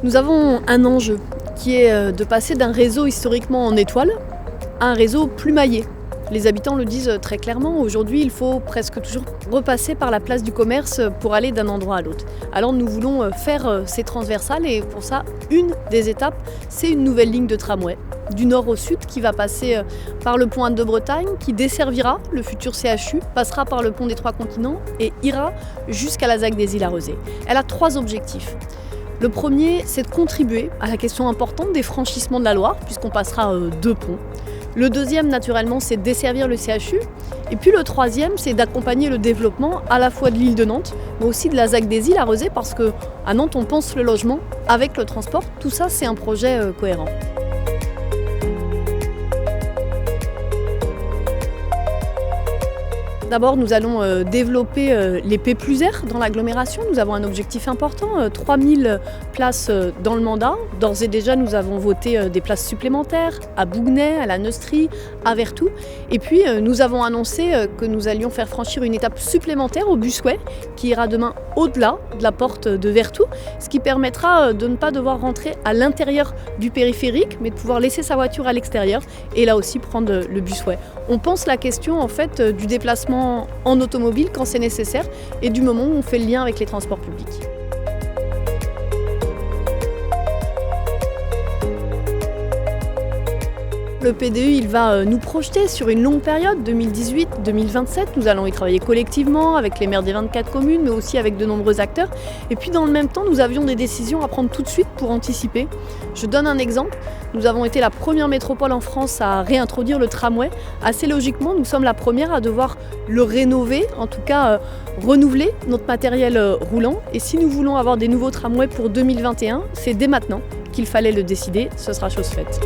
Nous avons un enjeu qui est de passer d'un réseau historiquement en étoile à un réseau plus maillé. Les habitants le disent très clairement, aujourd'hui il faut presque toujours repasser par la place du commerce pour aller d'un endroit à l'autre. Alors nous voulons faire ces transversales et pour ça, une des étapes, c'est une nouvelle ligne de tramway du nord au sud qui va passer par le pont Anne-de-Bretagne, qui desservira le futur CHU, passera par le pont des Trois Continents et ira jusqu'à la ZAC des Îles à Rezé. Elle a 3 objectifs. Le premier, c'est de contribuer à la question importante des franchissements de la Loire, puisqu'on passera 2 ponts. Le deuxième, naturellement, c'est de desservir le CHU. Et puis le troisième, c'est d'accompagner le développement à la fois de l'île de Nantes, mais aussi de la ZAC des Îles à Rezé, parce qu'à Nantes, on pense le logement avec le transport. Tout ça, c'est un projet cohérent. D'abord, nous allons développer les P+R dans l'agglomération. Nous avons un objectif important, 3000 places dans le mandat. D'ores et déjà, nous avons voté des places supplémentaires à Bougnay, à la Neustrie, à Vertou. Et puis, nous avons annoncé que nous allions faire franchir une étape supplémentaire au busway qui ira demain au-delà de la porte de Vertou, ce qui permettra de ne pas devoir rentrer à l'intérieur du périphérique, mais de pouvoir laisser sa voiture à l'extérieur et là aussi prendre le busway. On pense la question en fait du déplacement en automobile quand c'est nécessaire et du moment où on fait le lien avec les transports publics. Le PDU, il va nous projeter sur une longue période, 2018-2027. Nous allons y travailler collectivement avec les maires des 24 communes, mais aussi avec de nombreux acteurs. Et puis dans le même temps, nous avions des décisions à prendre tout de suite pour anticiper. Je donne un exemple. Nous avons été la première métropole en France à réintroduire le tramway. Assez logiquement, nous sommes la première à devoir le rénover, en tout cas renouveler notre matériel roulant. Et si nous voulons avoir des nouveaux tramways pour 2021, c'est dès maintenant qu'il fallait le décider. Ce sera chose faite.